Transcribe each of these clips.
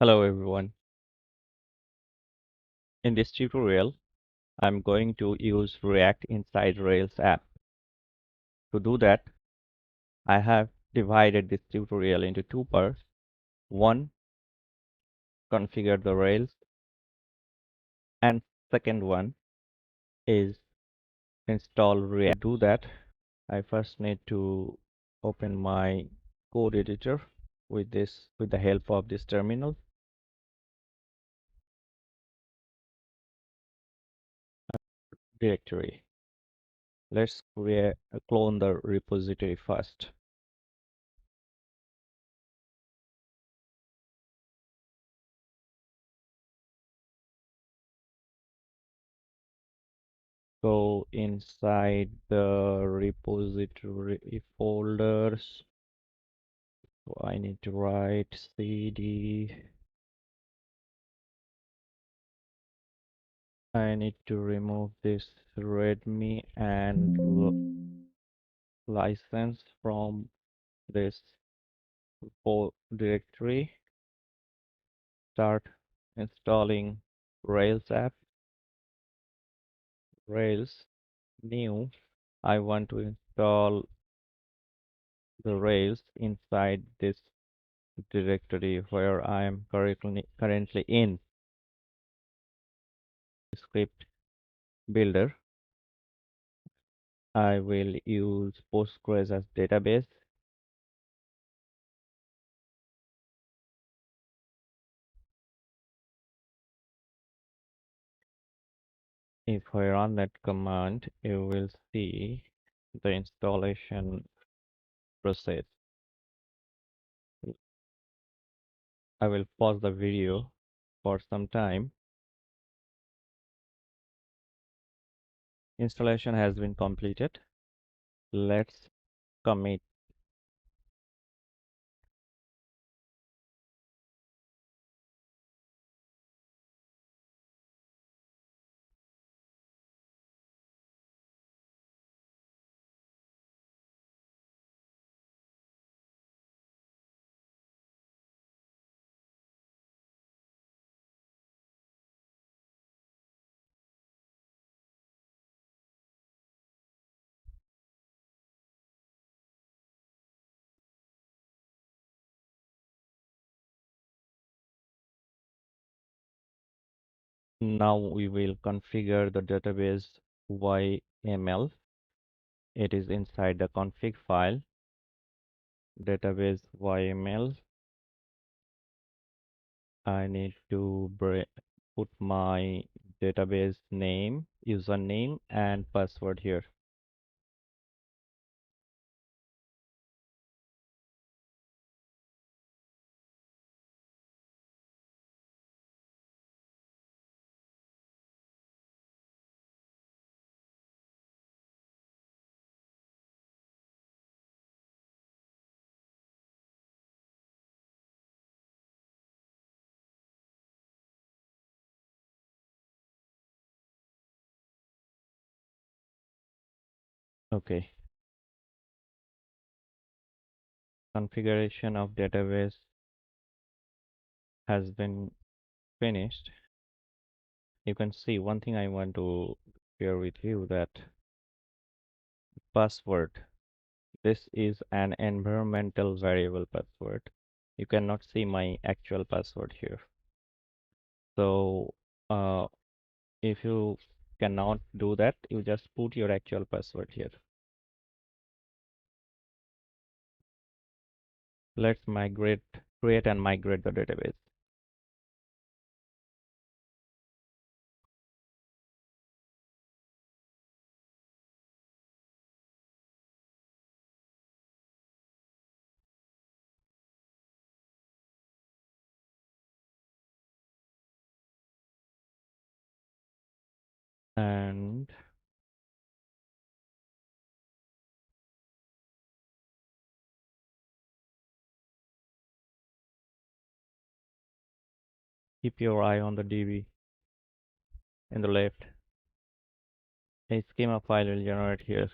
Hello everyone. In this tutorial, I'm going to use React inside Rails app. To do that, I have divided this tutorial into two parts. One, configure the Rails, and second one is install React. To do that, I first need to open my code editor with the help of this terminal directory. Let's clone the repository first. Go inside the repository folders. So I need to write cd. I need to remove this readme and license from this directory. Start installing Rails app. Rails new. I want to install the Rails inside this directory where I am currently in. Script builder. I will use Postgres as database. If I run that command, you will see the installation process. I will pause the video for some time. Installation has been completed. Let's commit. Now we will configure the database YML. It is inside the config file, database YML. I need to put my database name, username, and password here. Okay. Configuration of database has been finished. You can see one thing I want to share with you, that password. This is an environmental variable password. You cannot see my actual password here. So if you cannot do that, you just put your actual password here. Let's create and migrate the database. And keep your eye on the DB in the left. A schema file will generate here.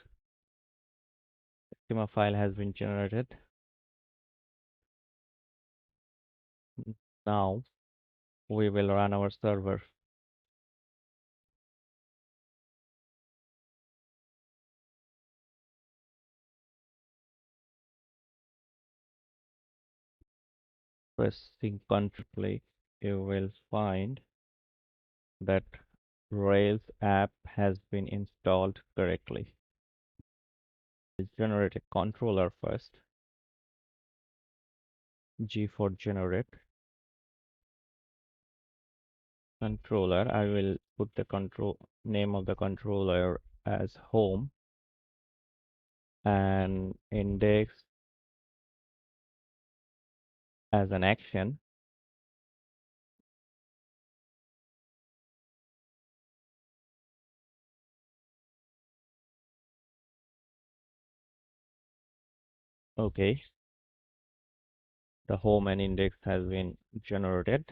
Schema file has been generated. Now we will run our server. Pressing Ctrl play, you will find that Rails app has been installed correctly. Let's generate a controller first. G for generate. Controller, I will put the control name of the controller as home and index as an action. Okay, the home and index has been generated.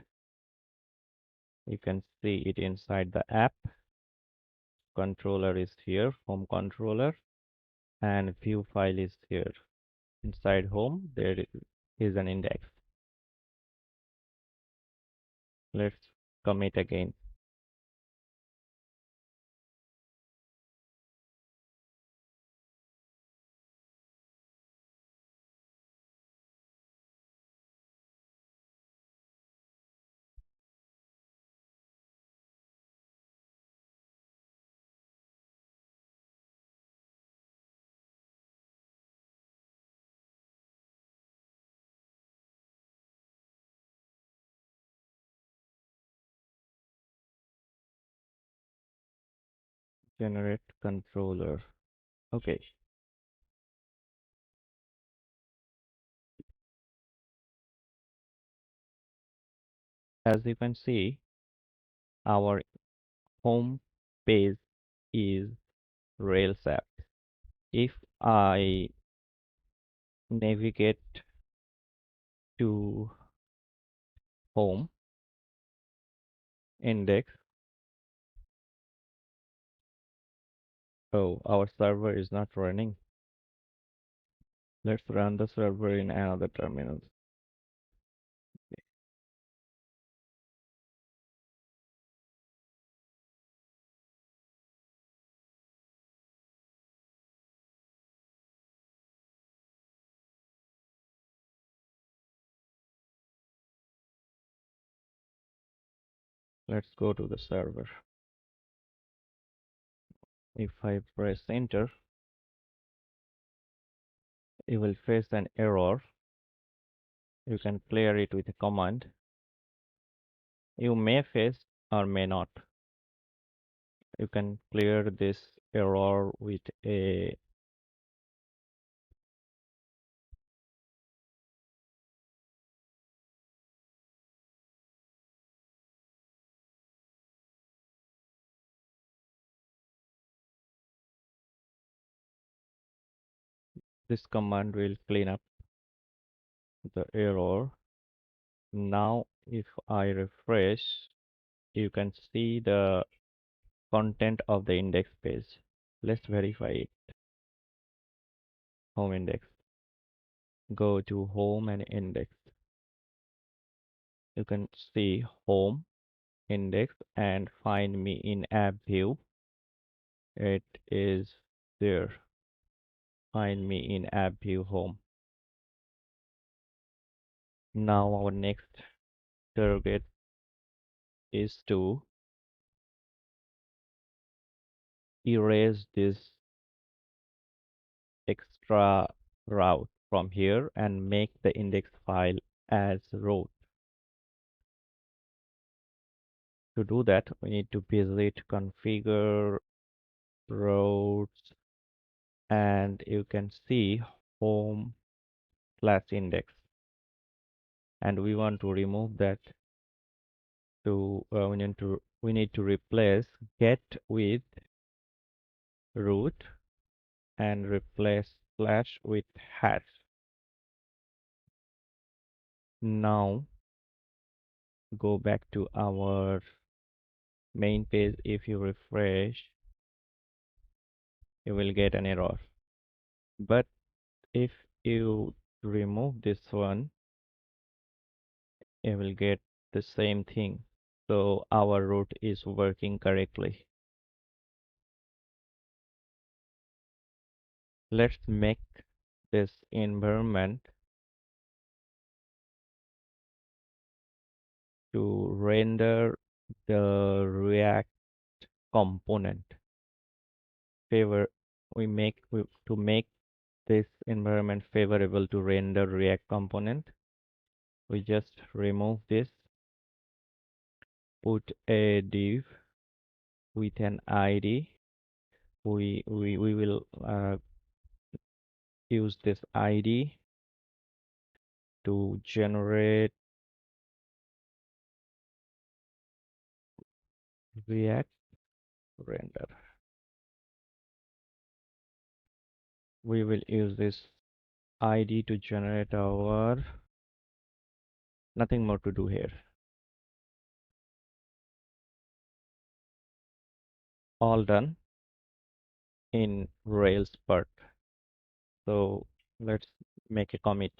You can see it inside the app. Controller is here, home controller, and view file is here. Inside home, there is an index. Let's commit again. Generate controller. Okay, as you can see, our home page is Rails app. If I navigate to home index, oh, our server is not running. Let's run the server in another terminal. Let's go to the server. If I press enter, you will face an error. You can clear it with a command. You may face or may not. You can clear this error with a this command will clean up the error. Now if I refresh, you can see the content of the index page. Let's verify it. Home index. Go to home and index. You can see home index and find me in app view. It is there. Find me in app view home. Now our next target is to erase this extra route from here and make the index file as root. To do that, we need to visit configure routes, and you can see home/index, and we want to remove that. To we need to replace get with root and replace slash with hash. Now go back to our main page. If you refresh, you will get an error. But if you remove this one, you will get the same thing. So our route is working correctly. Let's make this environment to render the React component. Favor to make this environment favorable to render React component. We just remove this, put a div with an ID. We will use this ID to generate React render. We will use this ID to generate our, nothing more to do here. All done in Rails part. So let's make a commit.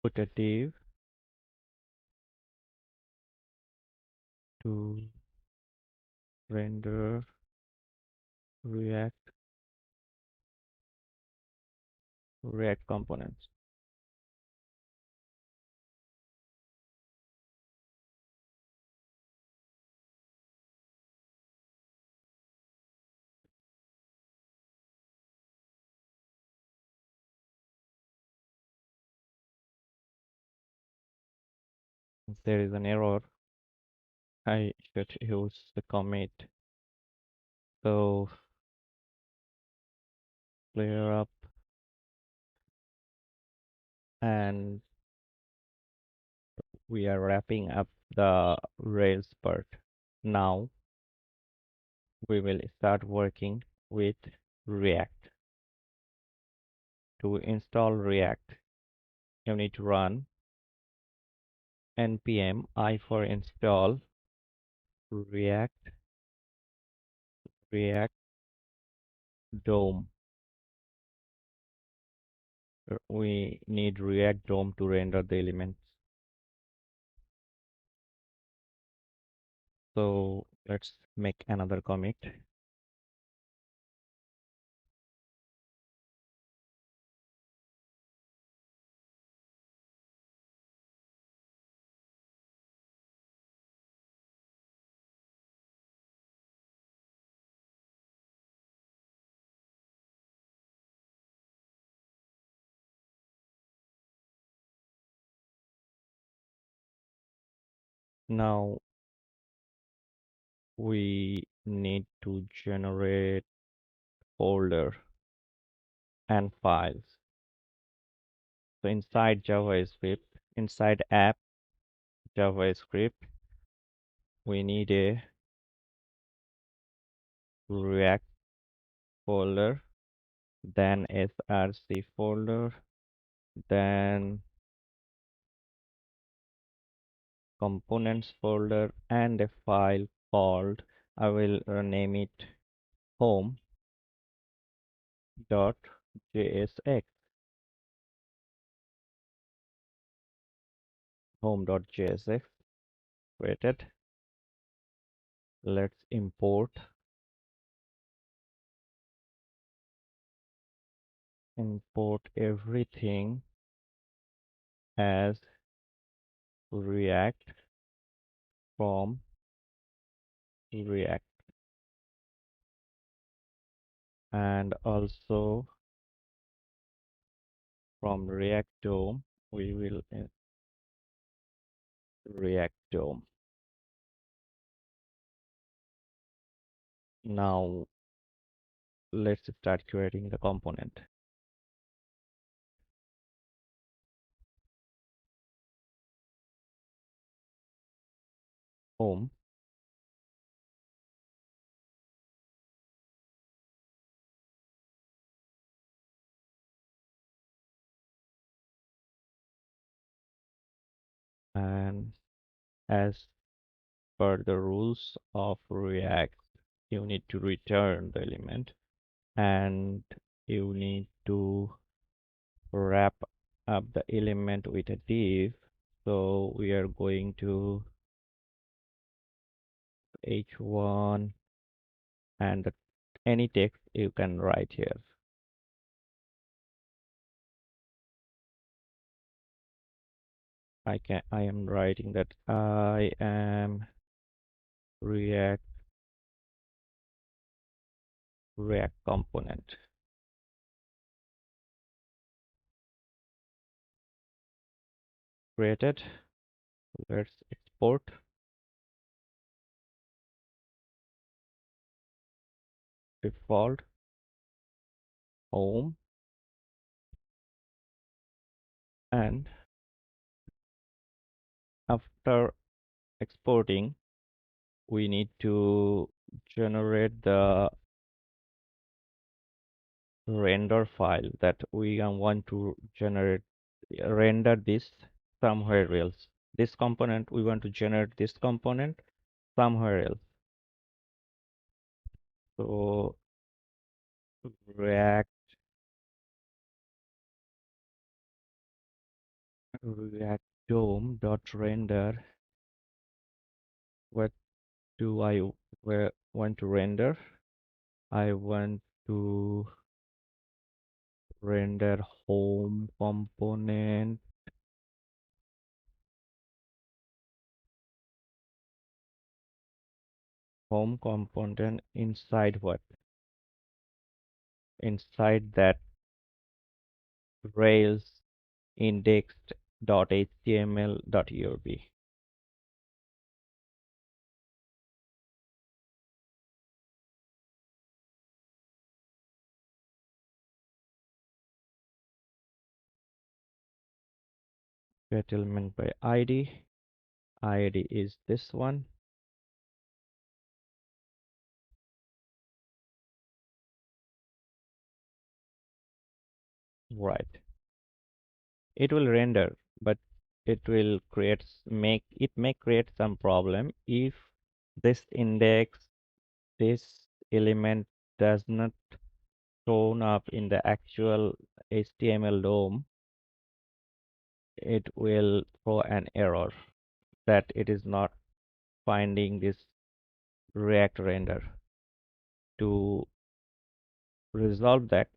Put a div to render React components. If there is an error, I should use the commit. So clear up, and we are wrapping up the Rails part. Now we will start working with React. To install React, you need to run npm I for install React DOM. We need React DOM to render the elements. So let's make another commit. Now we need to generate folder and files. So inside JavaScript, inside app JavaScript, we need a React folder, then src folder, then components folder, and a file called, I will name it home.jsx. Home.jsx. Created. Let's import everything as React from React, and also from React DOM we will React DOM. Now let's start creating the component. home, and as per the rules of React, you need to return the element and you need to wrap up the element with a div. So we are going to h1 and any text you can write here. I am writing that I am React component. Created. Let's export default home, and after exporting we need to generate the render file that we want to generate, render this somewhere else. This component, we want to generate this component somewhere else. So react react dom dot render. What do I want to render? I want to render home component inside what? Inside that Rails indexed.html.urb. Get element by ID. ID is this one. Right. It will render, but it will may create some problem if this index, this element does not shown up in the actual HTML DOM. It will throw an error that it is not finding this React render. To resolve that,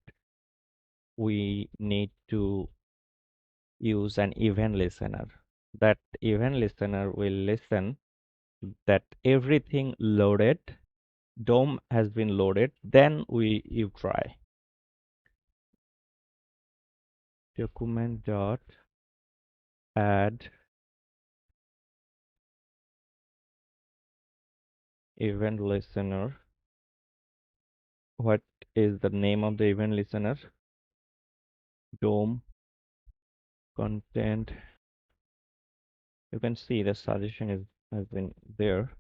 we need to use an event listener. That event listener will listen that everything loaded, DOM has been loaded, then you try. Document dot add event listener. What is the name of the event listener? DOM content. You can see the suggestion has been there,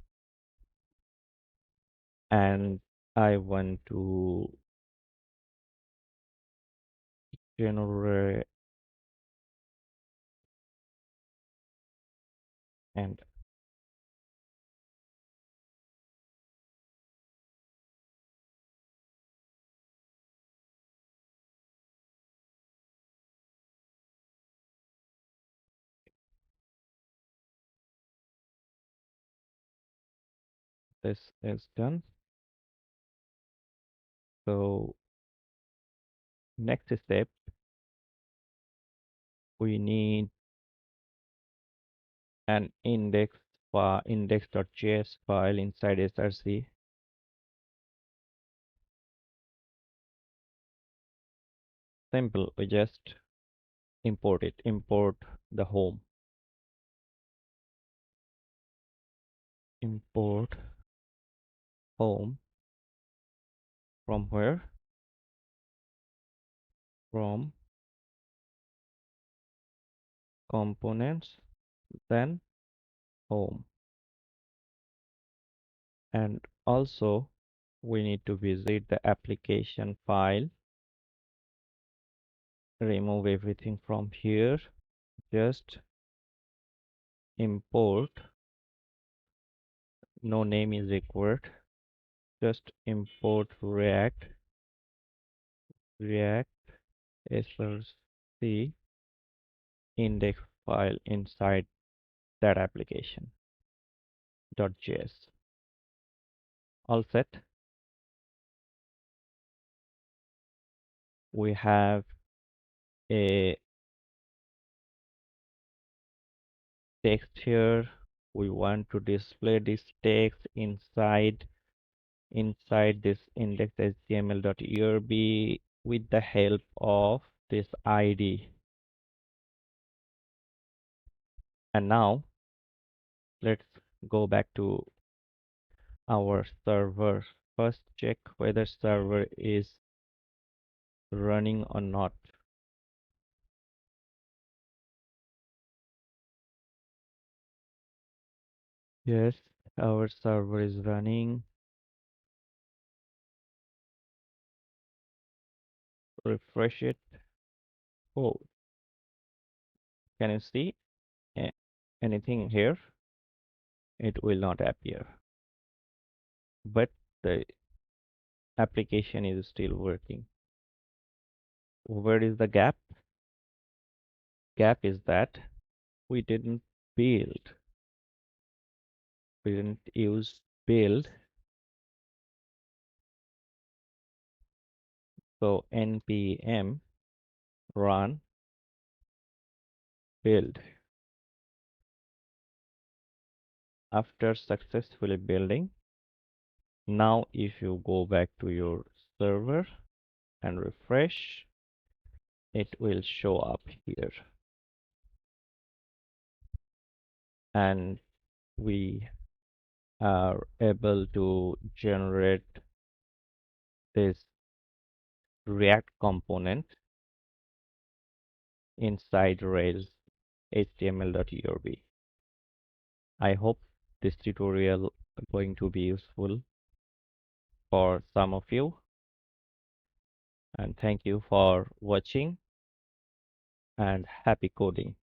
and I want to generate, and this is done. So next step, we need an index.js file inside src. Simple, we just import it. Import the home. Import home from where? From components, then home. And also we need to visit the application file, remove everything from here, just import, no name is required, just import react src index file inside that application .js. All set. We have a text here. We want to display this text inside this index.html.erb with the help of this ID. And now let's go back to our server. First check whether server is running or not. Yes, our server is running. Refresh it. Oh, can you see anything here? It will not appear, but the application is still working. Where is the gap? Gap is that we didn't build, we didn't use build. So npm run build. After successfully building, now if you go back to your server and refresh, it will show up here. And we are able to generate this React component inside Rails html.erb. I hope this tutorial is going to be useful for some of you, and thank you for watching and happy coding.